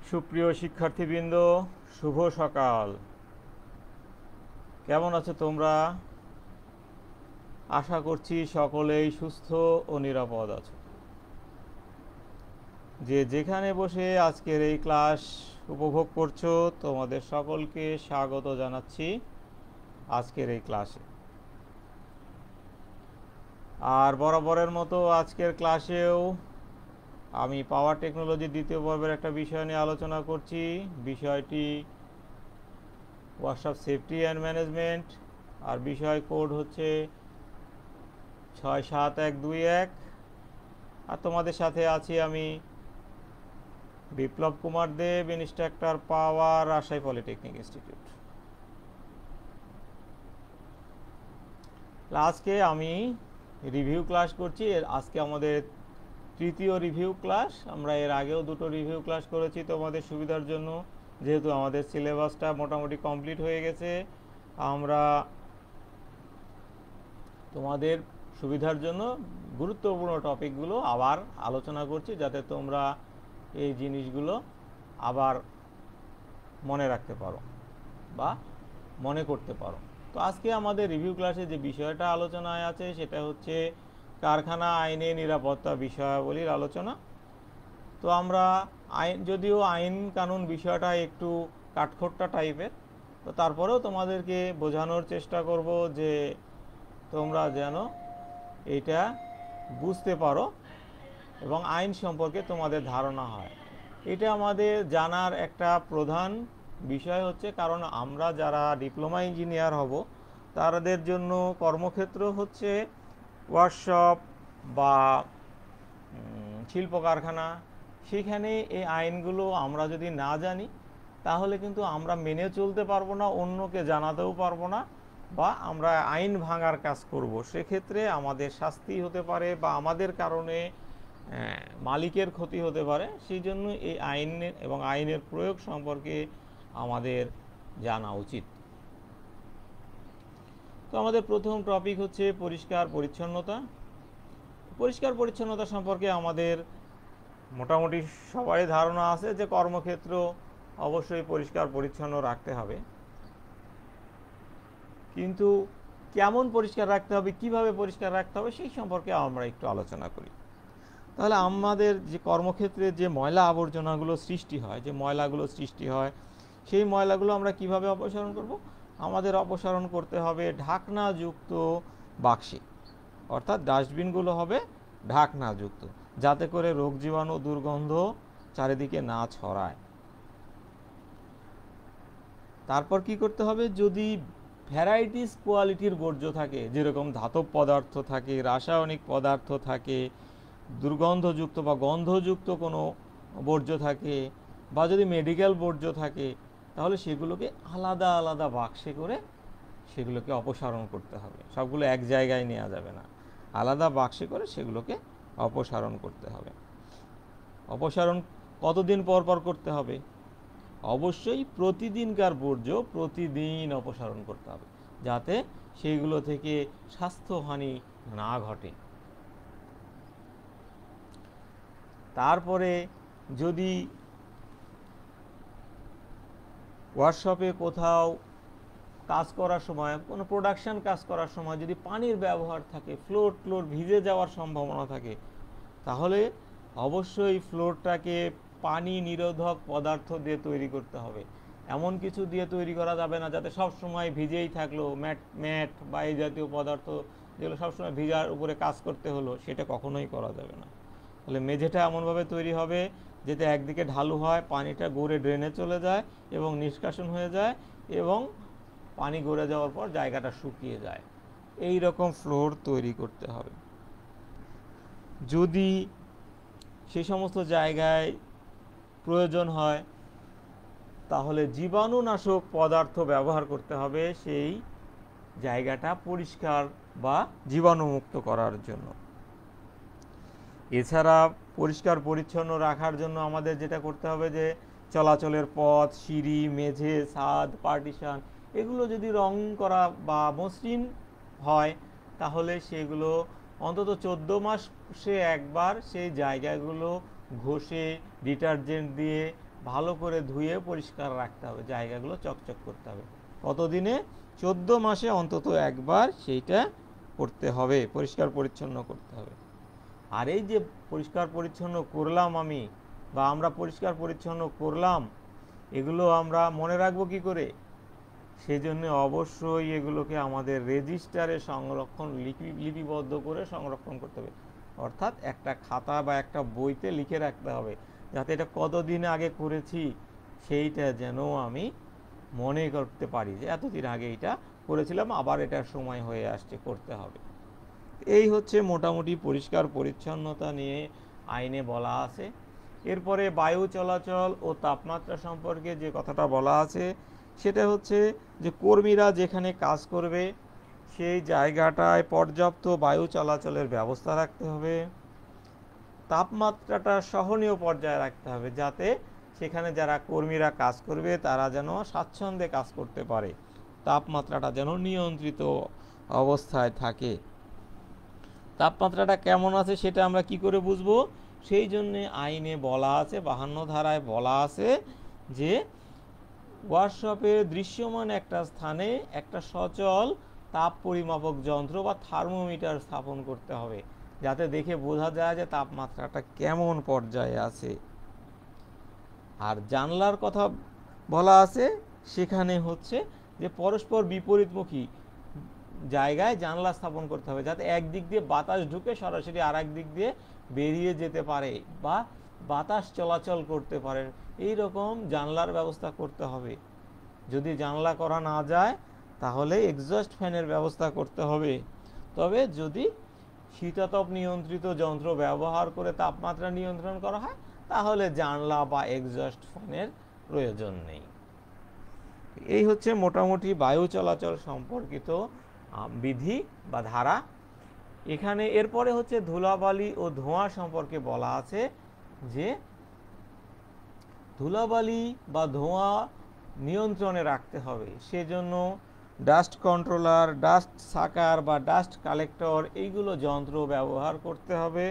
সুপ্রিয় শিক্ষার্থীবৃন্দ, শুভ সকাল। কেমন আছো তোমরা? আশা করছি সকলেই সুস্থ ও নিরাপদ আছো। যে যেখানে বসে আজকের এই ক্লাস উপভোগ করছো, তোমাদের সকলকে স্বাগত জানাচ্ছি আজকের এই ক্লাসে। আর বরাবরের মতো আজকের ক্লাসেও আমি পাওয়ার টেকনোলজি দ্বিতীয় পর্বের একটা বিষয় নিয়ে আলোচনা করছি। বিষয়টি ওয়ার্কশপ সেফটি অ্যান্ড ম্যানেজমেন্ট, আর বিষয় কোড হচ্ছে 67121। আর তোমাদের সাথে আছি আমি বিপ্লব কুমার দেব, ইনস্ট্রাক্টর পাওয়ার, রাজশাহী পলিটেকনিক ইনস্টিটিউট। আজকে আমি রিভিউ ক্লাস করছি। আজকে আমাদের তৃতীয় রিভিউ ক্লাস। আমরা এর আগেও দুটো রিভিউ ক্লাস করেছি তোমাদের সুবিধার জন্য। যেহেতু আমাদের সিলেবাসটা মোটামুটি কমপ্লিট হয়ে গেছে, আমরা তোমাদের সুবিধার জন্য গুরুত্বপূর্ণ টপিকগুলো আবার আলোচনা করছি, যাতে তোমরা এই জিনিসগুলো আবার মনে রাখতে পারো বা মনে করতে পারো। তো আজকে আমাদের রিভিউ ক্লাসে যে বিষয়টা আলোচনায় আছে সেটা হচ্ছে কারখানা আইনে নিরাপত্তা বিষয়াবলীর আলোচনা। তো আমরা যদিও আইন কানুন বিষয়টা একটু কাঠখোট্টা টাইপের, তো তারপরেও তোমাদেরকে বোঝানোর চেষ্টা করব যে তোমরা যেন এটা বুঝতে পারো এবং আইন সম্পর্কে তোমাদের ধারণা হয়। এটা আমাদের জানার একটা প্রধান বিষয় হচ্ছে, কারণ আমরা যারা ডিপ্লোমা ইঞ্জিনিয়ার হব তাদের জন্য কর্মক্ষেত্র হচ্ছে ওয়ার্কশপ বা শিল্প কারখানা। সেখানে এই আইনগুলো আমরা যদি না জানি তাহলে কিন্তু আমরা মেনে চলতে পারবো না, অন্যকে জানাতেও পারবো না, বা আমরা আইন ভাঙার কাজ করব। সেক্ষেত্রে আমাদের শাস্তি হতে পারে বা আমাদের কারণে মালিকের ক্ষতি হতে পারে। সেই জন্য এই আইন এবং আইনের প্রয়োগ সম্পর্কে আমাদের জানা উচিত। তো আমাদের প্রথম টপিক হচ্ছে পরিষ্কার পরিচ্ছন্নতা। পরিষ্কার পরিচ্ছন্নতা সম্পর্কে আমাদের মোটামুটি সবারই ধারণা আছে যে কর্মক্ষেত্র অবশ্যই পরিষ্কার পরিচ্ছন্ন রাখতে হবে, কিন্তু কেমন পরিষ্কার রাখতে হবে, কিভাবে পরিষ্কার রাখতে হবে সেই সম্পর্কে আমরা একটু আলোচনা করি। তাহলে আমাদের যে কর্মক্ষেত্রে যে ময়লা আবর্জনাগুলো সৃষ্টি হয়, সেই ময়লাগুলো আমরা কিভাবে অপসারণ করব? আমাদের অপসারণ করতে হবে ঢাকনাযুক্ত বাক্সে, অর্থাৎ ডাস্টবিনগুলো হবে ঢাকনাযুক্ত, যাতে করে রোগ জীবাণু দুর্গন্ধ চারিদিকে না ছড়ায়। তারপর কি করতে হবে? যদি ভ্যারাইটিস কোয়ালিটির বর্জ্য থাকে, যেরকম ধাতব পদার্থ থাকে, রাসায়নিক পদার্থ থাকে, দুর্গন্ধযুক্ত বা গন্ধযুক্ত কোনো বর্জ্য থাকে, বা যদি মেডিকেল বর্জ্য থাকে, তাহলে সেগুলোকে আলাদা আলাদা বাক্সে করে সেগুলোকে অপসারণ করতে হবে। সবগুলো এক জায়গায় নেওয়া যাবে না, আলাদা বাক্সে করে সেগুলোকে অপসারণ করতে হবে। অপসারণ কতদিন পর পর করতে হবে? অবশ্যই প্রতিদিনকার বর্জ্য প্রতিদিন অপসারণ করতে হবে, যাতে সেইগুলো থেকে স্বাস্থ্যহানি না ঘটে। তারপরে যদি ওয়ার্কশপে কোথাও কাজ করার সময়, কোনো প্রোডাকশন কাজ করার সময় যদি পানির ব্যবহার থাকে, ফ্লোর ভিজে যাওয়ার সম্ভাবনা থাকে, তাহলে অবশ্যই ফ্লোরটাকে পানি নিরোধক পদার্থ দিয়ে তৈরি করতে হবে। এমন কিছু দিয়ে তৈরি করা যাবে না যাতে সব সময় ভিজেই থাকলো, ম্যাট বা এই জাতীয় পদার্থ যেগুলো সবসময় ভিজার উপরে কাজ করতে হলো, সেটা কখনোই করা যাবে না। তাহলে মেঝেটা এমনভাবে তৈরি হবে যাতে একদিকে ঢালু হয়, পানিটা গড়ে ড্রেনে চলে যায় এবং নিষ্কাশন হয়ে যায়, এবং পানি গড়ে যাওয়ার পর জায়গাটা শুকিয়ে যায়। এই রকম ফ্লোর তৈরি করতে হবে। যদি সেই সমস্ত জায়গায় প্রয়োজন হয় তাহলে জীবাণুনাশক পদার্থ ব্যবহার করতে হবে সেই জায়গাটা পরিষ্কার বা জীবাণুমুক্ত করার জন্য। এছাড়া পরিষ্কার পরিচ্ছন্ন রাখার জন্য আমাদের যেটা করতে হবে যে চলাচলের পথ, সিঁড়ি, মেঝে, ছাদ, পার্টিশন, এগুলো যদি রং করা বা মসৃণ হয় তাহলে সেগুলো অন্তত 14 মাসে একবার সেই জায়গাগুলো ঘষে ডিটারজেন্ট দিয়ে ভালো করে ধুয়ে পরিষ্কার রাখতে হবে, জায়গাগুলো চকচক করতে হবে। কতদিনে? 14 মাসে অন্তত একবার সেইটা করতে হবে, পরিষ্কার পরিচ্ছন্ন করতে হবে। আর এই যে পরিষ্কার পরিচ্ছন্ন করলাম আমি বা আমরা পরিষ্কার পরিচ্ছন্ন করলাম, এগুলো আমরা মনে রাখবো কি করে? সেই জন্য অবশ্যই এগুলোকে আমাদের রেজিস্টারে সংরক্ষণ লিপিবদ্ধ করে সংরক্ষণ করতে হবে। অর্থাৎ একটা খাতা বা একটা বইতে লিখে রাখতে হবে, যাতে এটা কতদিন আগে করেছি সেইটা যেন আমি মনে করতে পারি যে এতদিন আগে এটা করেছিলাম, আবার এটার সময় হয়ে আসছে, করতে হবে। এই হচ্ছে মোটামুটি পরিষ্কার পরিচ্ছন্নতা নিয়ে আইনে বলা আছে। এরপরে বায়ু চলাচল ও তাপমাত্রা সম্পর্কে যে কথাটা বলা আছে সেটা হচ্ছে যে কর্মীরা যেখানে কাজ করবে সেই জায়গাটায় পর্যাপ্ত বায়ু চলাচলের ব্যবস্থা রাখতে হবে, তাপমাত্রাটা সহনীয় পর্যায়ে রাখতে হবে, যাতে সেখানে যারা কর্মীরা কাজ করবে তারা যেন স্বাচ্ছন্দ্যে কাজ করতে পারে, তাপমাত্রাটা যেন নিয়ন্ত্রিত অবস্থায় থাকে। তাপমাত্রাটা কেমন আছে সেটা আমরা কি করে বুঝবো? সেই জন্যে আইনে বলা আছে, 52 ধারায় বলা আছে যে ওয়ার্কশপে দৃশ্যমান একটা স্থানে একটা সচল তাপ পরিমাপক যন্ত্র বা থার্মোমিটার স্থাপন করতে হবে, যাতে দেখে বোঝা যায় যে তাপমাত্রাটা কেমন পর্যায়ে আছে। আর জানলার কথা বলা আছে, সেখানে হচ্ছে যে পরস্পর বিপরীতমুখী জায়গায় জানলা স্থাপন করতে হবে, যাতে একদিক দিয়ে বাতাস ঢুকে সরাসরি আর এক দিক দিয়ে বেরিয়ে যেতে পারে বা বাতাস চলাচল করতে পারে, এই রকম জানলার ব্যবস্থা করতে হবে। যদি জানলা করা না যায় তাহলে এক্সস্ট ফ্যানের ব্যবস্থা করতে হবে। তবে যদি শীতাতপ নিয়ন্ত্রিত যন্ত্র ব্যবহার করে তাপমাত্রা নিয়ন্ত্রণ করা হয় তাহলে জানলা বা এক্সস্ট ফ্যানের প্রয়োজন নেই। এই হচ্ছে মোটামুটি বায়ু চলাচল সম্পর্কিত বিধি বা ধারা। এখানে এরপরে হচ্ছে ধুলাবালি ও ধোঁয়া সম্পর্কে বলা আছে যে ধুলাবালি বা ধোঁয়া নিয়ন্ত্রণে রাখতে হবে, সেজন্য ডাস্ট কন্ট্রোলার, ডাস্ট সাকার বা ডাস্ট কালেক্টর এইগুলো যন্ত্র ব্যবহার করতে হবে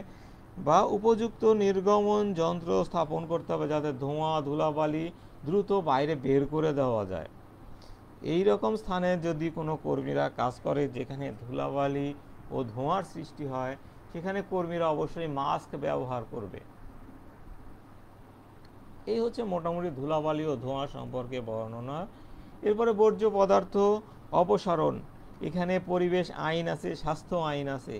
বা উপযুক্ত নির্গমন যন্ত্র স্থাপন করতে হবে, যাতে ধোঁয়া ধুলাবালি দ্রুত বাইরে বের করে দেওয়া যায়। এই রকম স্থানে যদি কোনো কর্মীরা কাজ করে যেখানে ধুলাবালি ও ধোঁয়ার সৃষ্টি হয়, সেখানে কর্মীরা অবশ্যই মাস্ক ব্যবহার করবে। এই হচ্ছে মোটামুটি ধুলাবালি ও ধোঁয়া সম্পর্কে বর্ণনা। এরপরে বর্জ্য পদার্থ অপসারণ, এখানে পরিবেশ আইন আছে, স্বাস্থ্য আইন আছে।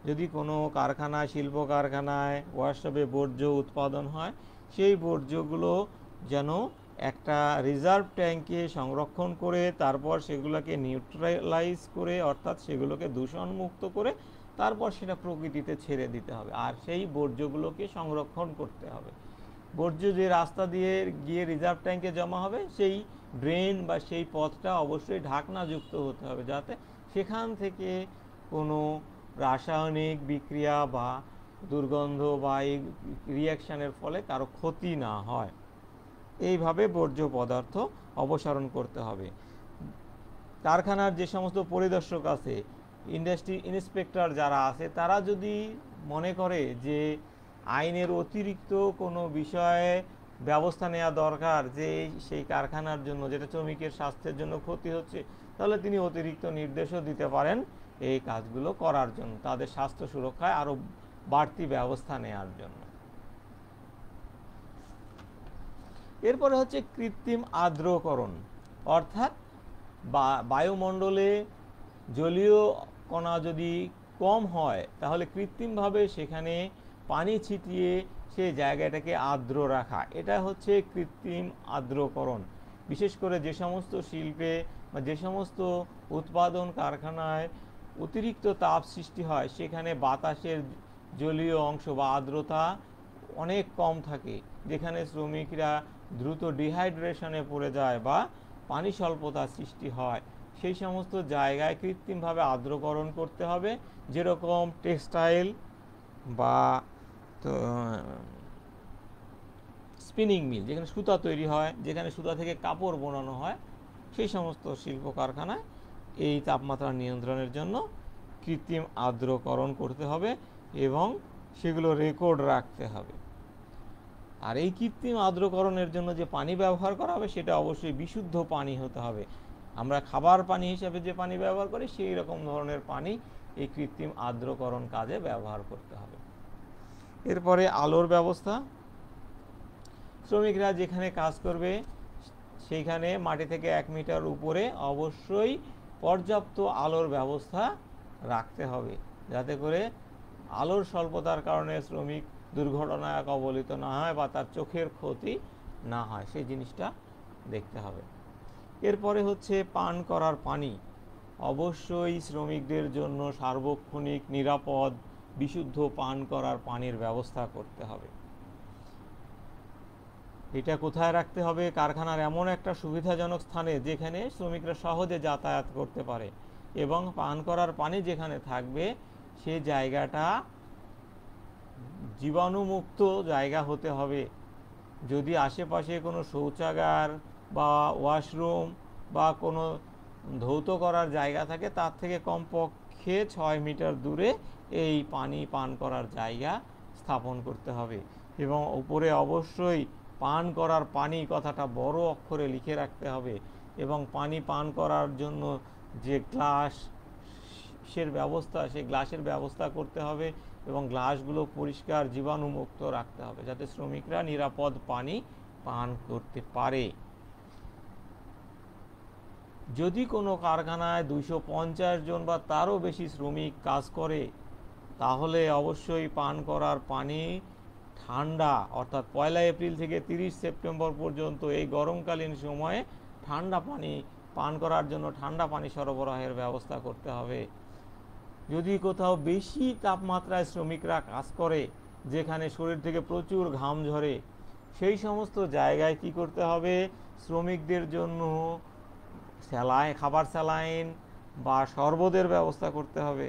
যদি কোনো কারখানায়, শিল্প কারখানায়, ওয়ার্কশপে বর্জ্য উৎপাদন হয়, সেই বর্জ্যগুলো যেন একটা রিজার্ভ ট্যাঙ্কে সংরক্ষণ করে তারপর সেগুলোকে নিউট্রালাইজ করে, অর্থাৎ সেগুলোকে দূষণমুক্ত করে তারপর সেটা প্রকৃতিতে ছেড়ে দিতে হবে, আর সেই বর্জ্যগুলোকে সংরক্ষণ করতে হবে। বর্জ্য যে রাস্তা দিয়ে গিয়ে রিজার্ভ ট্যাঙ্কে জমা হবে, সেই ড্রেন বা সেই পথটা অবশ্যই ঢাকনাযুক্ত হতে হবে, যাতে সেখান থেকে কোনো রাসায়নিক বিক্রিয়া বা দুর্গন্ধ বা এই রিয়াকশানের ফলে কারো ক্ষতি না হয়। এইভাবে বর্জ্য পদার্থ অপসারণ করতে হবে। কারখানার যে সমস্ত পরিদর্শক আছে, ইন্ডাস্ট্রি ইন্সপেক্টর যারা আছে, তারা যদি মনে করে যে আইনের অতিরিক্ত কোনো বিষয়ে ব্যবস্থা নেওয়া দরকার, যে সেই কারখানার জন্য যেটা শ্রমিকের স্বাস্থ্যের জন্য ক্ষতি হচ্ছে, তাহলে তিনি অতিরিক্ত নির্দেশও দিতে পারেন এই কাজগুলো করার জন্য, তাদের স্বাস্থ্য সুরক্ষায় আরও বাড়তি ব্যবস্থা নেওয়ার জন্য। এরপরে হচ্ছে কৃত্রিম আর্দ্রকরণ, অর্থাৎ বায়ুমণ্ডলে জলীয় কণা যদি কম হয় তাহলে কৃত্রিমভাবে সেখানে পানি ছিটিয়ে সেই জায়গাটাকে আর্দ্র রাখা, এটা হচ্ছে কৃত্রিম আর্দ্রকরণ। বিশেষ করে যে সমস্ত শিল্পে বা যে সমস্ত উৎপাদন কারখানায় অতিরিক্ত তাপ সৃষ্টি হয়, সেখানে বাতাসের জলীয় অংশ বা আর্দ্রতা অনেক কম থাকে, যেখানে শ্রমিকরা দ্রুত ডিহাইড্রেশনে পড়ে যায় বা পানি স্বল্পতা সৃষ্টি হয়, সেই সমস্ত জায়গায় কৃত্রিমভাবে আর্দ্রকরণ করতে হবে। যেরকম টেক্সটাইল বা স্পিনিং মিল, যেখানে সুতা তৈরি হয়, যেখানে সুতা থেকে কাপড় বোনানো হয়, সেই সমস্ত শিল্প কারখানায় এই তাপমাত্রা নিয়ন্ত্রণের জন্য কৃত্রিম আর্দ্রকরণ করতে হবে এবং সেগুলো রেকর্ড রাখতে হবে। আর এই কৃত্রিম আর্দ্রকরণের জন্য যে পানি ব্যবহার করা হবে সেটা অবশ্যই বিশুদ্ধ পানি হতে হবে। আমরা খাবার পানি হিসেবে যে পানি ব্যবহার করি সেই রকম ধরনের পানি এই কৃত্রিম আর্দ্রকরণ কাজে ব্যবহার করতে হবে। এরপরে আলোর ব্যবস্থা। শ্রমিকরা যেখানে কাজ করবে সেইখানে মাটি থেকে 1 মিটার উপরে অবশ্যই পর্যাপ্ত আলোর ব্যবস্থা রাখতে হবে, যাতে করে আলোর স্বল্পতার কারণে শ্রমিক দুর্ঘটনায় কবলিত না হয় বা তার চোখের ক্ষতি না হয়, সেই জিনিসটা দেখতে হবে। এরপরে হচ্ছে পান করার পানি। অবশ্যই শ্রমিকদের জন্য সার্বক্ষণিক নিরাপদ বিশুদ্ধ পান করার পানির ব্যবস্থা করতে হবে। এটা কোথায় রাখতে হবে? কারখানার এমন একটা সুবিধাজনক স্থানে যেখানে শ্রমিকরা সহজে যাতায়াত করতে পারে, এবং পান করার পানি যেখানে থাকবে সে জায়গাটা জীবাণুমুক্ত জায়গা হতে হবে। যদি আশেপাশে কোনো শৌচাগার বা ওয়াশরুম বা কোনো ধৌত করার জায়গা থাকে তার থেকে কমপক্ষে 6 মিটার দূরে এই পানি পান করার জায়গা স্থাপন করতে হবে। এবং উপরে অবশ্যই পান করার পানি কথাটা বড় অক্ষরে লিখে রাখতে হবে। এবং পানি পান করার জন্য যে গ্লাসের ব্যবস্থা, সেই গ্লাসের ব্যবস্থা করতে হবে এবং গ্লাসগুলো পরিষ্কার জীবাণুমুক্ত রাখতে হবে, যাতে শ্রমিকরা নিরাপদ পানি পান করতে পারে। যদি কোনো কারখানায় 250 জন বা তারও বেশি শ্রমিক কাজ করে, তাহলে অবশ্যই পান করার পানি ঠান্ডা, অর্থাৎ 1 এপ্রিল থেকে 30 সেপ্টেম্বর পর্যন্ত এই গরমকালীন সময়ে ঠান্ডা পানি পান করার জন্য ঠান্ডা পানি সরবরাহের ব্যবস্থা করতে হবে। যদি কোথাও বেশি তাপমাত্রায় শ্রমিকরা কাজ করে, যেখানে শরীর থেকে প্রচুর ঘাম ঝরে, সেই সমস্ত জায়গায় কি করতে হবে? শ্রমিকদের জন্য খাবার স্যালাইন বা শরবতের ব্যবস্থা করতে হবে।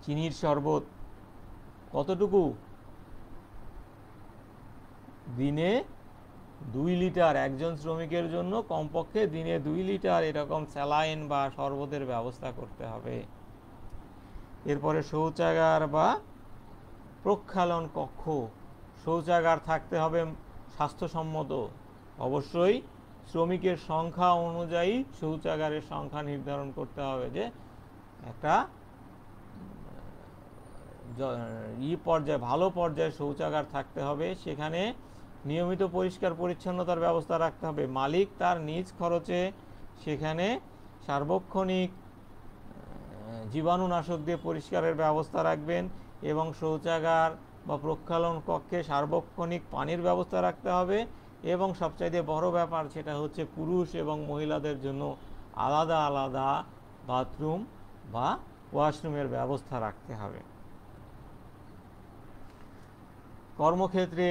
চিনির শরবত কতটুকু? দিনে 2 লিটার, একজন শ্রমিকের জন্য কমপক্ষে দিনে 2 লিটার এরকম স্যালাইন বা শরবতের ব্যবস্থা করতে হবে। এরপরে শৌচাগার বা প্রক্ষালন কক্ষ, শৌচাগার থাকতে হবে স্বাস্থ্যসম্মত। অবশ্যই শ্রমিকের সংখ্যা অনুযায়ী শৌচাগারের সংখ্যা নির্ধারণ করতে হবে, যে একটা ভালো পর্যায়ে শৌচাগার থাকতে হবে। সেখানে নিয়মিত পরিষ্কার পরিচ্ছন্নতার ব্যবস্থা রাখতে হবে। মালিক তার নিজ খরচে সেখানে সার্বক্ষণিক জীবাণুনাশক দিয়ে পরিষ্কারের ব্যবস্থা রাখবেন, এবং শৌচাগার বা প্রক্ষালন কক্ষে সার্বক্ষণিক পানির ব্যবস্থা রাখতে হবে। এবং সবচাইতে বড় ব্যাপার সেটা হচ্ছে পুরুষ এবং মহিলাদের জন্য আলাদা আলাদা বাথরুম বা ওয়াশরুমের ব্যবস্থা রাখতে হবে। কর্মক্ষেত্রে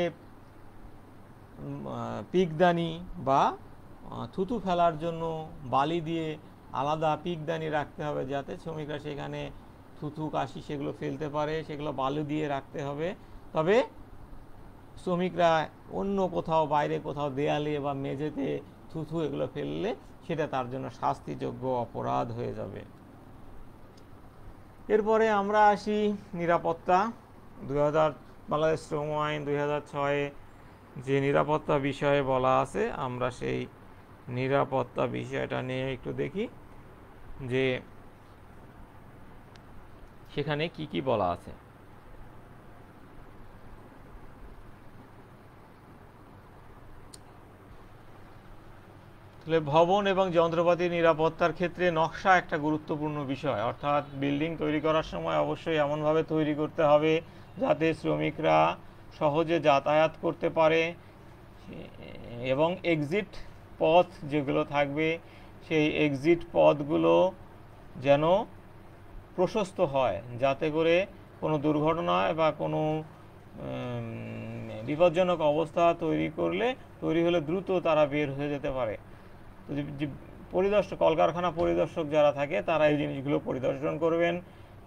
পিকদানি বা থুতু ফেলার জন্য বালি দিয়ে আলাদা পিকদানি রাখতে হবে, যাতে শ্রমিকরা সেখানে থুতু কাশি সেগুলো ফেলতে পারে, সেগুলো বালু দিয়ে রাখতে হবে। তবে শ্রমিকরা অন্য কোথাও বাইরে কোথাও দেয়ালে বা মেঝেতে থুতু এগুলো ফেললে সেটা তার জন্য শাস্তিযোগ্য অপরাধ হয়ে যাবে। এরপরে আমরা আসি নিরাপত্তা। বাংলাদেশ শ্রম আইন 2006 যে নিরাপত্তা বিষয়ে বলা আছে, আমরা সেই নিরাপত্তা বিষয়টা নিয়ে একটু দেখি যে সেখানে কি কি বলা আছে। তাহলে ভবন এবং যন্ত্রপাতি নিরাপত্তার ক্ষেত্রে নকশা একটা গুরুত্বপূর্ণ বিষয়, অর্থাৎ বিল্ডিং তৈরি করার সময় অবশ্যই এমনভাবে তৈরি করতে হবে যাতে শ্রমিকরা সহজে যাতায়াত করতে পারে, এবং এক্সিট পথ যেগুলো থাকবে সেই এক্সিট পথগুলো যেন প্রশস্ত হয়, যাতে করে কোনো দুর্ঘটনা বা কোনো বিপজ্জনক অবস্থা তৈরি হলে দ্রুত তারা বের হয়ে যেতে পারে। তো পরিদর্শক, কলকারখানা পরিদর্শক যারা থাকে তারা এই জিনিসগুলো পরিদর্শন করবেন,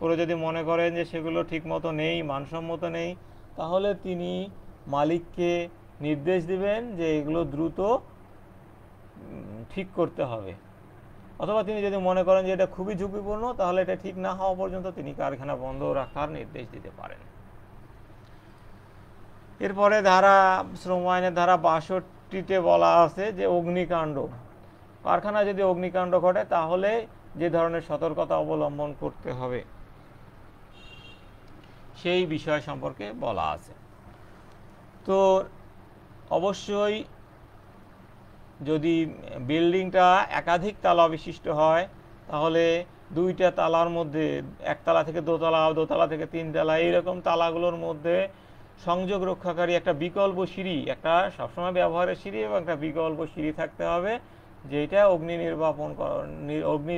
করে যদি মনে করেন যে সেগুলো ঠিকমতো নেই, মানসম্মত নেই, তাহলে তিনি মালিককে নির্দেশ দিবেন যে এগুলো দ্রুত ঠিক করতে হবে। অথবা তিনি যদি মনে করেন যে এটা খুবই ঝুঁকিপূর্ণ, তাহলে এটা ঠিক না হওয়া পর্যন্ত তিনি কারখানা বন্ধ রাখার নির্দেশ দিতে পারেন। এরপরে শ্রম আইনের ধারা ৬২তে বলা আছে যে অগ্নিকাণ্ড, কারখানায় যদি অগ্নিকাণ্ড ঘটে তাহলে যে ধরনের সতর্কতা অবলম্বন করতে হবে সেই বিষয় সম্পর্কে বলা আছে। তো অবশ্যই যদি বিল্ডিংটা একাধিক তালা বিশিষ্ট হয় তাহলে দুইটা তালার মধ্যে, একতলা থেকে দোতলা, দোতলা থেকে তিনতলা, এইরকম তালাগুলোর মধ্যে সংযোগ রক্ষাকারী একটা বিকল্প সিঁড়ি, একটা সবসময় ব্যবহারের সিঁড়ি এবং একটা বিকল্প সিঁড়ি থাকতে হবে, যেটা অগ্নি নির্বাপন অগ্নি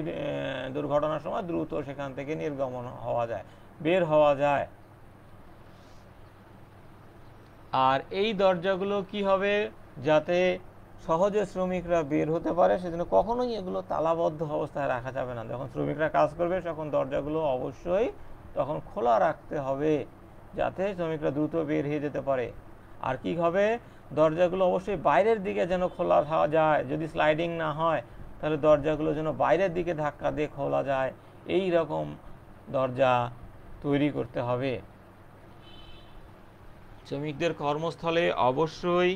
দুর্ঘটনার সময় দ্রুত সেখান থেকে নির্গমন হওয়া যায়, বের হওয়া যায়। আর এই দরজাগুলো কি হবে, যাতে সহজে শ্রমিকরা বের হতে পারে, সেজন্য কখনোই এগুলো তালাবদ্ধ অবস্থায় রাখা যাবে না। যখন শ্রমিকরা কাজ করবে তখন দরজাগুলো অবশ্যই তখন খোলা রাখতে হবে, যাতে শ্রমিকরা দ্রুত বের হয়ে যেতে পারে। আর কি হবে, দরজাগুলো অবশ্যই বাইরের দিকে যেন খোলা যায়, যদি স্লাইডিং না হয় তাহলে দরজাগুলো যেন বাইরের দিকে ধাক্কা দিয়ে খোলা যায়, এই রকম দরজা তৈরি করতে হবে। শ্রমিকদের কর্মস্থলে অবশ্যই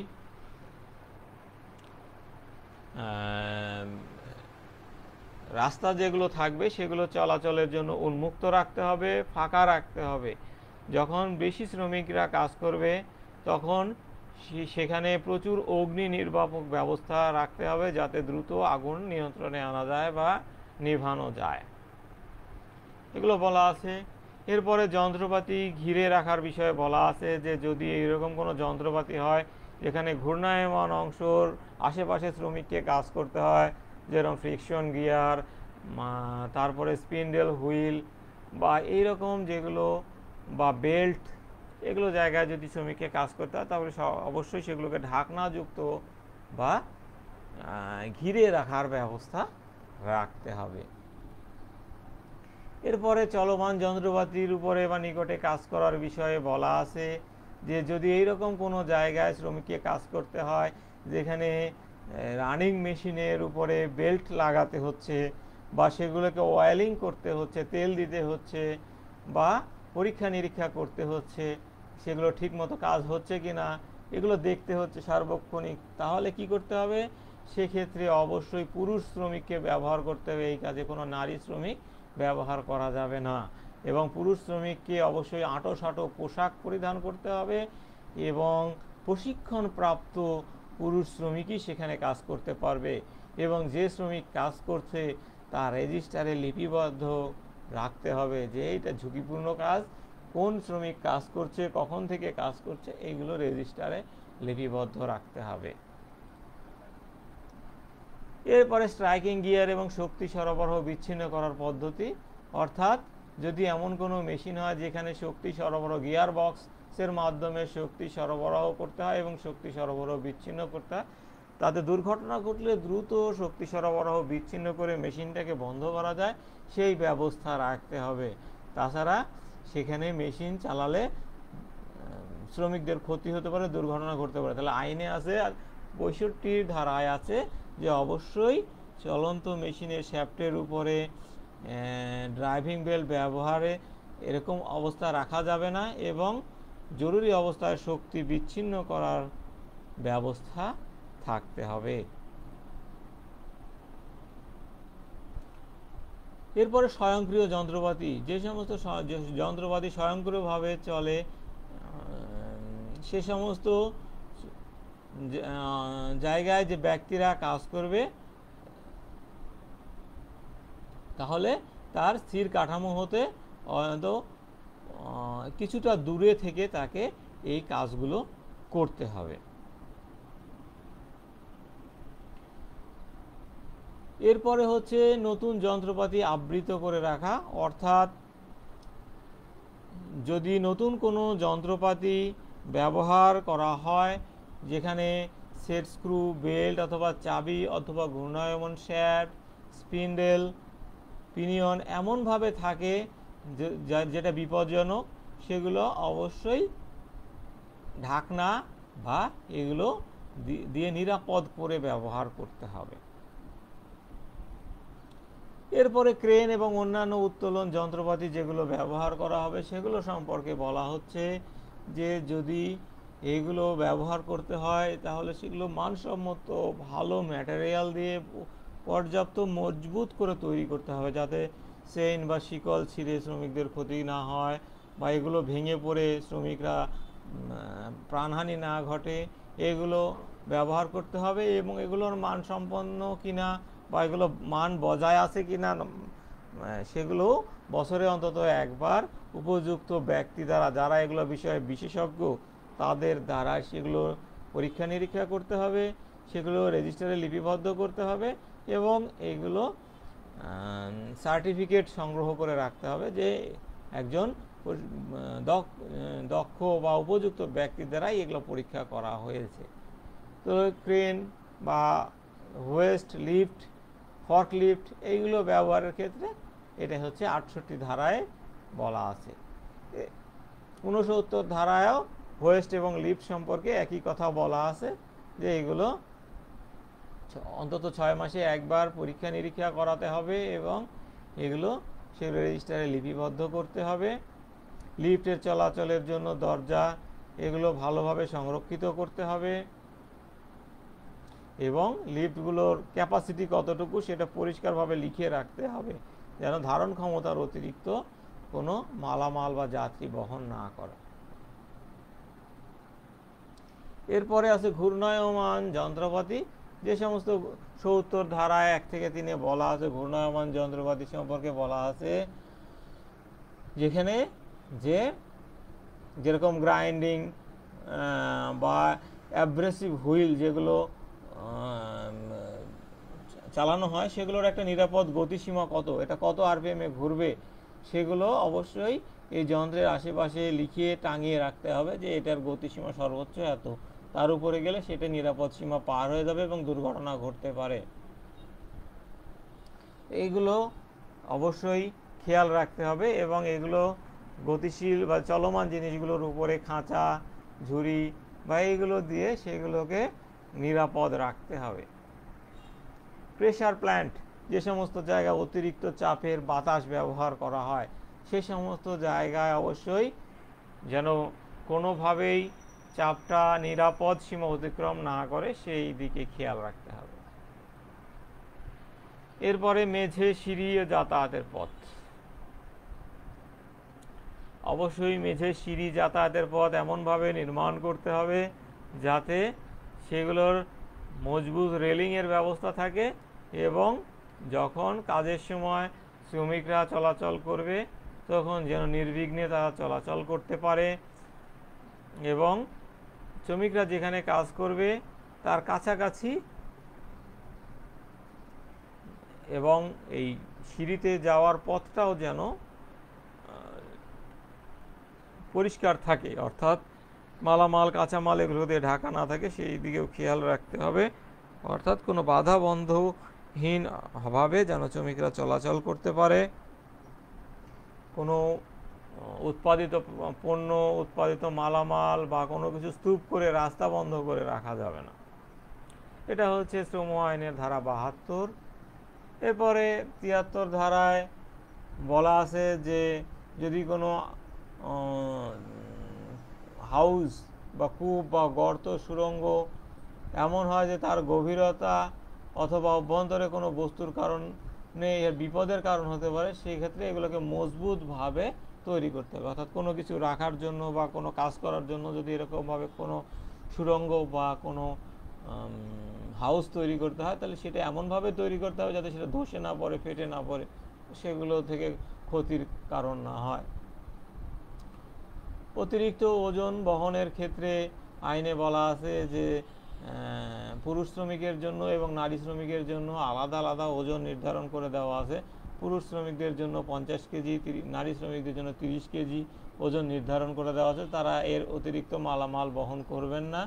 রাস্তা যেগুলো থাকবে সেগুলো চলাচলের জন্য উন্মুক্ত রাখতে হবে, ফাঁকা রাখতে হবে। যখন বেশি শ্রমিকরা কাজ করবে তখন সেখানে প্রচুর অগ্নি নির্বাপক ব্যবস্থা রাখতে হবে, যাতে দ্রুত আগুন নিয়ন্ত্রণে আনা যায় বা নিভানো যায়, এগুলো বলা আছে। এরপরে যন্ত্রপাতি ঘিরে রাখার বিষয়ে বলা আছে যে যদি এইরকম কোনো যন্ত্রপাতি হয় যেখানে ঘূর্ণায়মান অংশর আশেপাশে শ্রমিককে কাজ করতে হয়, যেরকম ফ্রিকশন গিয়ার, তারপরে স্পিন্ডেল হুইল বা এইরকম যেগুলো, বা বেল্ট, এগুলো জায়গায় যদি শ্রমিককে কাজ করতে হয় তাহলে অবশ্যই সেগুলোকে ঢাকনাযুক্ত বা ঘিরে রাখার ব্যবস্থা রাখতে হবে। এরপরে চলমান যন্ত্রপাতির উপরে বা নিকটে কাজ করার বিষয়ে বলা আছে যে যদি এইরকম কোনো জায়গায় শ্রমিককে কাজ করতে হয় যেখানে রানিং মেশিনের উপরে বেল্ট লাগাতে হচ্ছে বা সেগুলোকে ওয়েলিং করতে হচ্ছে, তেল দিতে হচ্ছে বা পরীক্ষা নিরীক্ষা করতে হচ্ছে, সেগুলো ঠিকমতো কাজ হচ্ছে কিনা এগুলো দেখতে হচ্ছে সার্বক্ষণিক, তাহলে কি করতে হবে, সেক্ষেত্রে অবশ্যই পুরুষ শ্রমিককে ব্যবহার করতে হবে। এই কাজে কোনো নারী শ্রমিক ব্যবহার করা যাবে না, এবং পুরুষ শ্রমিককে অবশ্যই আঁটো-সাঁটো পোশাক পরিধান করতে হবে এবং প্রশিক্ষণপ্রাপ্ত পুরুষ শ্রমিকই সেখানে কাজ করতে পারবে, এবং যে শ্রমিক কাজ করছে তার রেজিস্টারে লিপিবদ্ধ রাখতে হবে যে এটা ঝুঁকিপূর্ণ কাজ, কোন শ্রমিক কাজ করছে, কখন থেকে কাজ করছে, এইগুলো রেজিস্টারে লিপিবদ্ধ রাখতে হবে। এরপরে স্ট্রাইকিং গিয়ার এবং শক্তি সরবরাহ বিচ্ছিন্ন করার পদ্ধতি, অর্থাৎ যদি এমন কোনো মেশিন হয় যেখানে শক্তি সরবরাহ গিয়ার বক্সের মাধ্যমে শক্তি সরবরাহ করতে হয় এবং শক্তি সরবরাহ বিচ্ছিন্ন করতে হয়, তাতে দুর্ঘটনা ঘটলে দ্রুত শক্তি সরবরাহ বিচ্ছিন্ন করে মেশিনটাকে বন্ধ করা যায় সেই ব্যবস্থা রাখতে হবে। তাছাড়া সেখানে মেশিন চালালে শ্রমিকদের ক্ষতি হতে পারে, দুর্ঘটনা ঘটতে পারে। তাহলে আইনে আছে, ৬৫ ধারায় আছে যে অবশ্যই চলন্ত মেশিনের শ্যাফটের উপরে ড্রাইভিং বেল্ট ব্যবহারে এরকম অবস্থা রাখা যাবে না, এবং জরুরি অবস্থায় শক্তি বিচ্ছিন্ন করার ব্যবস্থা থাকতে হবে। এরপরে স্বয়ংক্রিয় যন্ত্রপাতি, যে সমস্ত যন্ত্রপাতি স্বয়ংক্রিয়ভাবে চলে সে সমস্ত জায়গায় যে ব্যক্তিরা কাজ করবে তাহলে তার স্থির কাঠামো হতে কিছুটা দূরে থেকে তাকে এই কাজগুলো করতে হবে। এরপরে হচ্ছে নতুন যন্ত্রপাতি আবৃত করে রাখা, অর্থাৎ যদি নতুন কোনো যন্ত্রপাতি ব্যবহার করা হয় যেখানে সেট স্ক্রু, বেল্ট অথবা চাবি অথবা ঘূর্ণায়মান শ্যাফট, স্পিন্ডেল, পিনিয়ন এমনভাবে থাকে যেটা বিপজ্জনক, সেগুলো অবশ্যই ঢাকনা বা এগুলো দিয়ে নিরাপদ করে ব্যবহার করতে হবে। এরপরে ক্রেন এবং অন্যান্য উত্তোলন যন্ত্রপাতি যেগুলো ব্যবহার করা হবে সেগুলো সম্পর্কে বলা হচ্ছে যে যদি এইগুলো ব্যবহার করতে হয়, তাহলে সেগুলো মানসম্মত ভালো ম্যাটেরিয়াল দিয়ে পর্যাপ্ত মজবুত করে তৈরি করতে হবে, যাতে চেইন বা শিকল ছিঁড়ে শ্রমিকদের ক্ষতি না হয় বা এগুলো ভেঙে পড়ে শ্রমিকরা প্রাণহানি না ঘটে। এগুলো ব্যবহার করতে হবে এবং এগুলোর মানসম্পন্ন কিনা বা এগুলো মান বজায় আছে কিনা সেগুলো বছরে অন্তত একবার উপযুক্ত ব্যক্তি দ্বারা, যারা এগুলো বিষয়ে বিশেষজ্ঞ, তাদের দ্বারা সেগুলো পরীক্ষা নিরীক্ষা করতে হবে, সেগুলো রেজিস্টারে লিপিবদ্ধ করতে হবে এবং এগুলো সার্টিফিকেট সংগ্রহ করে রাখতে হবে যে একজন দক্ষ বা উপযুক্ত ব্যক্তির দ্বারাই এগুলো পরীক্ষা করা হয়েছে। তো ক্রেন বা হোয়েস্ট লিফট, ফর্ক লিফট এইগুলো ব্যবহারের ক্ষেত্রে এটা হচ্ছে 68 ধারায় বলা আছে। 69 ধারায়ও হোয়েস্ট এবং লিফট সম্পর্কে একই কথা বলা আছে যে এগুলো অন্তত 6 মাসে একবার পরীক্ষা নিরীক্ষা করাতে হবে এবং এগুলো সেগুলো রেজিস্টারে লিপিবদ্ধ করতে হবে। লিফটের চলাচলের জন্য দরজা এগুলো ভালোভাবে সংরক্ষিত করতে হবে এবং লিফটগুলোর ক্যাপাসিটি কতটুকু সেটা পরিষ্কারভাবে লিখে রাখতে হবে, যেন ধারণ ক্ষমতার অতিরিক্ত কোনো মালামাল বা যাত্রী বহন না করে। এরপরে আছে ঘূর্ণায়মান যন্ত্রপাতি। যে সমস্ত 70 ধারায় 1 থেকে 3 বলা আছে ঘূর্ণায়মান যন্ত্রপাতি সম্পর্কে বলা আছে, যেখানে যেরকম গ্রাইন্ডিং বা অ্যাব্রেসিভ হুইল যেগুলো চালানো হয় সেগুলোর একটা নিরাপদ গতিসীমা কত, এটা কত আরপিএমে ঘুরবে, সেগুলো অবশ্যই এই যন্ত্রের আশেপাশে লিখিয়ে টাঙিয়ে রাখতে হবে যে এটার গতিসীমা সর্বোচ্চ এত, তার উপরে গেলে সেটা নিরাপদ সীমা পার হয়ে যাবে এবং দুর্ঘটনা ঘটতে পারে। এইগুলো অবশ্যই খেয়াল রাখতে হবে এবং এগুলো গতিশীল বা চলমান জিনিসগুলোর উপরে খাঁচা, ঝুড়ি বা এইগুলো দিয়ে সেগুলোকে নিরাপদ রাখতে হবে। প্রেসার প্ল্যান্ট, যে সমস্ত জায়গায় অতিরিক্ত চাপের বাতাস ব্যবহার করা হয় সে সমস্ত জায়গায় অবশ্যই যেন কোনোভাবেই চাপটা নিরাপদ সীমা অতিক্রম না করে সেই দিকে খেয়াল রাখতে হবে। এরপরে মেঝে, সিঁড়ি ও যাতায়াতের পথ। অবশ্যই মেঝে, সিঁড়ি, যাতায়াতের পথ এমনভাবে নির্মাণ করতে হবে যাতে সেগুলোর মজবুত রেলিংয়ের ব্যবস্থা থাকে এবং যখন কাজের সময় শ্রমিকরা চলাচল করবে তখন যেন নির্বিঘ্নে তারা চলাচল করতে পারে এবং শ্রমিকরা যেখানে কাজ করবে তার কাছাকাছি এবং এই সিঁড়িতে যাওয়ার পথটাও যেন পরিষ্কার থাকে, অর্থাৎ মালামাল, কাঁচামাল এগুলো দিয়ে ঢাকা না থাকে সেই দিকেও খেয়াল রাখতে হবে, অর্থাৎ কোনো বাধা বন্ধহীন ভাবে যেন শ্রমিকরা চলাচল করতে পারে। কোনো উৎপাদিত পণ্য, উৎপাদিত মালামাল বা কোনো কিছু স্তূপ করে রাস্তা বন্ধ করে রাখা যাবে না। এটা হচ্ছে শ্রম আইনের ধারা 72। এরপরে 73 ধারায় বলা আছে যে যদি কোনো হাউস বা কূপ বা গর্ত, সুড়ঙ্গ এমন হয় যে তার গভীরতা অথবা অভ্যন্তরে কোনো বস্তুর কারণে এর বিপদের কারণ হতে পারে, সেই ক্ষেত্রে এগুলোকে মজবুতভাবে তৈরি করতে হবে। অর্থাৎ কোনো কিছু রাখার জন্য বা কোনো কাজ করার জন্য যদি এরকমভাবে কোনো সুড়ঙ্গ বা কোনো হাউস তৈরি করতে হয় তাহলে সেটা এমনভাবে তৈরি করতে হবে যাতে সেটা ধসে না পড়ে, ফেটে না পড়ে, সেগুলো থেকে ক্ষতির কারণ না হয়। অতিরিক্ত ওজন বহনের ক্ষেত্রে আইনে বলা আছে যে পুরুষ শ্রমিকের জন্য এবং নারী শ্রমিকের জন্য আলাদা আলাদা ওজন নির্ধারণ করে দেওয়া আছে। পুরুষ শ্রমিকদের জন্য 50 কেজি, নারী শ্রমিকদের জন্য 30 কেজি ওজন নির্ধারণ করে দেওয়া আছে। তারা এর অতিরিক্ত মালামাল বহন করবেন না,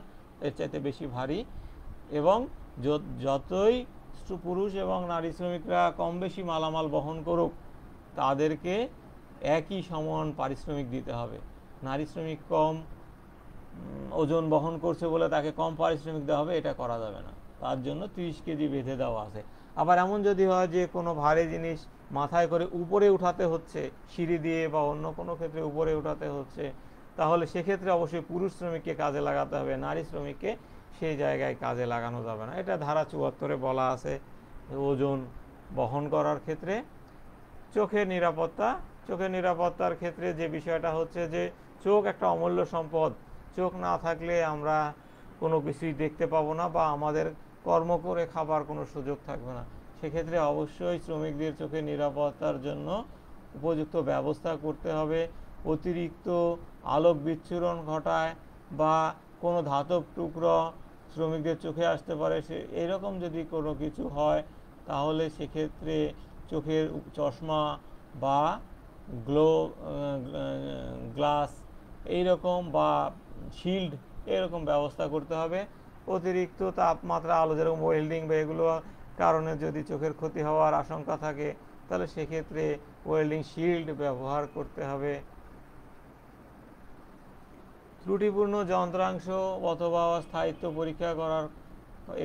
এর চাইতে বেশি ভারী, এবং যতই পুরুষ এবং নারী শ্রমিকরা কম বেশি মালামাল বহন করুক তাদেরকে একই সমান পারিশ্রমিক দিতে হবে। নারী শ্রমিক কম ওজন বহন করছে বলে তাকে কম পারিশ্রমিক দেওয়া হবে, এটা করা যাবে না। তার জন্য 30 কেজি বেঁধে দেওয়া আছে। আবার এমন যদি হয় যে কোনো ভারী জিনিস মাথায় করে উপরে উঠাতে হচ্ছে, সিঁড়ি দিয়ে বা অন্য কোনো ক্ষেত্রে উপরে উঠাতে হচ্ছে, তাহলে সেক্ষেত্রে অবশ্যই পুরুষ শ্রমিককে কাজে লাগাতে হবে, নারী শ্রমিককে সেই জায়গায় কাজে লাগানো যাবে না। এটা ধারা ৭৪-এ বলা আছে। ওজন বহন করার ক্ষেত্রে চোখের নিরাপত্তার ক্ষেত্রে যে বিষয়টা হচ্ছে যে চোখ একটা অমূল্য সম্পদ। চোখ না থাকলে আমরা কোনো কিছুই দেখতে পাবো না বা আমাদের কর্ম করে খাবার কোনো সুযোগ থাকবে না। সেক্ষেত্রে অবশ্যই শ্রমিকদের চোখের নিরাপত্তার জন্য উপযুক্ত ব্যবস্থা করতে হবে। অতিরিক্ত আলোক বিচ্ছুরণ ঘটায় বা কোনো ধাতব টুকরো শ্রমিকদের চোখে আসতে পারে, এইরকম যদি কোনো কিছু হয় তাহলে সেক্ষেত্রে চোখের চশমা বা গ্লাস এইরকম বা শিল্ড এরকম ব্যবস্থা করতে হবে। অতিরিক্ত তাপমাত্রা, আলো যেরকম ওয়েল্ডিং বা এগুলো কারণে যদি চোখের ক্ষতি হওয়ার আশঙ্কা থাকে তাহলে সেক্ষেত্রে ওয়েল্ডিং শিল্ড ব্যবহার করতে হবে। ত্রুটিপূর্ণ যন্ত্রাংশ অথবা স্থায়িত্ব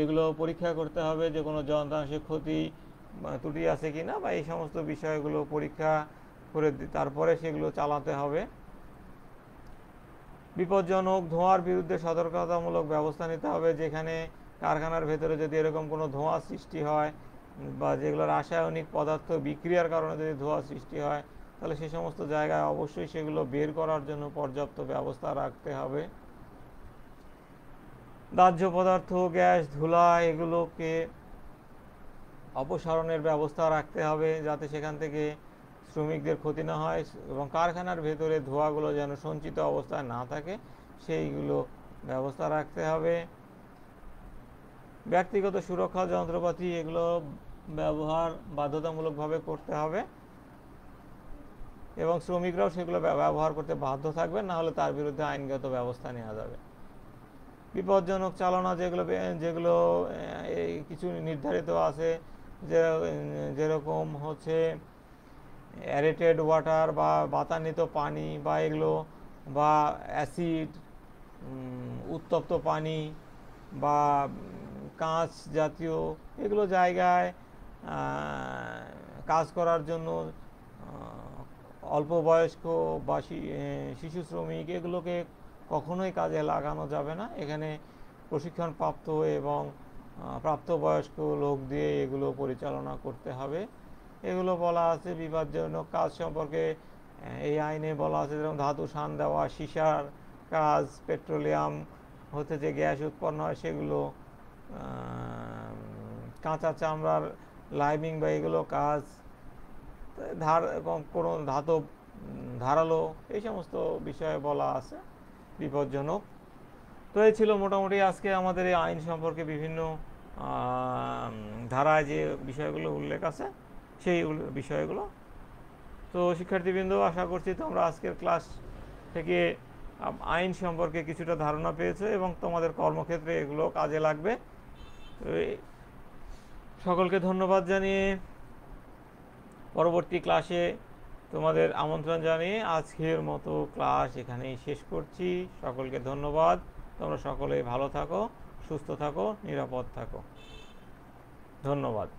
এগুলো পরীক্ষা করতে হবে, যে কোনো যন্ত্রাংশে ত্রুটি আছে কিনা বা এই সমস্ত বিষয়গুলো পরীক্ষা করে তারপরে সেগুলো চালাতে হবে। বিপজ্জনক ধোঁয়ার বিরুদ্ধে সতর্কতামূলক ব্যবস্থা নিতে হবে। যেখানে কারখানার ভেতরে যদি এরকম কোনো ধোঁয়া সৃষ্টি হয় বা যেগুলো রাসায়নিক পদার্থ বিক্রিয়ার কারণে যদি ধোঁয়া সৃষ্টি হয় তাহলে সে সমস্ত জায়গায় অবশ্যই সেগুলো বের করার জন্য পর্যাপ্ত ব্যবস্থা রাখতে হবে। দাহ্য পদার্থ, গ্যাস, ধুলা এগুলোকে অপসারণের ব্যবস্থা রাখতে হবে যাতে সেখান থেকে শ্রমিকদের ক্ষতি না হয় এবং কারখানার ভেতরে ধোঁয়াগুলো যেন সঞ্চিত অবস্থায় না থাকে সেইগুলো ব্যবস্থা রাখতে হবে। ব্যক্তিগত সুরক্ষা যন্ত্রপাতি এগুলো ব্যবহার বাধ্যতামূলকভাবে করতে হবে এবং শ্রমিকরাও সেগুলো ব্যবহার করতে বাধ্য থাকবে, না হলে তার বিরুদ্ধে আইনগত ব্যবস্থা নেওয়া যাবে। বিপজ্জনক চালনা যেগুলো কিছু নির্ধারিত আছে, যেরকম হচ্ছে অ্যারেটেড ওয়াটার বা বাতান্বিত পানি বা এগুলো বা অ্যাসিড, উত্তপ্ত পানি বা কাঁচ জাতীয় এগুলো জায়গায় কাজ করার জন্য অল্প বয়স্ক বা শিশু শ্রমিক এগুলোকে কখনোই কাজে লাগানো যাবে না। এখানে প্রশিক্ষণপ্রাপ্ত এবং প্রাপ্তবয়স্ক লোক দিয়ে এগুলো পরিচালনা করতে হবে। এগুলো বলা আছে। বিপজ্জনক কাজ সম্পর্কে এই আইনে বলা আছে, যেরকম ধাতু শান দেওয়া, সীসার কাজ, পেট্রোলিয়াম হতে যে গ্যাস উৎপন্ন হয় সেগুলো, কাঁচা চামড়ার লাইমিং বা এগুলো কাজ, কোনো ধারালো এই সমস্ত বিষয়ে বলা আছে বিপজ্জনক। তো এই ছিল মোটামুটি আজকে আমাদের এই আইন সম্পর্কে বিভিন্ন ধারায় যে বিষয়গুলো উল্লেখ আছে সেই বিষয়গুলো। তো শিক্ষার্থীবৃন্দ, আশা করছি তোমরা আজকের ক্লাস থেকে আইন সম্পর্কে কিছুটা ধারণা পেয়েছো এবং তোমাদের কর্মক্ষেত্রে এগুলো কাজে লাগবে। তো সকলকে ধন্যবাদ জানিয়ে পরবর্তী ক্লাসে তোমাদের আমন্ত্রণ জানিয়ে আজকের মতো ক্লাস এখানেই শেষ করছি। সকলকে ধন্যবাদ। তোমরা সকলেই ভালো থাকো, সুস্থ থাকো, নিরাপদ থাকো। ধন্যবাদ।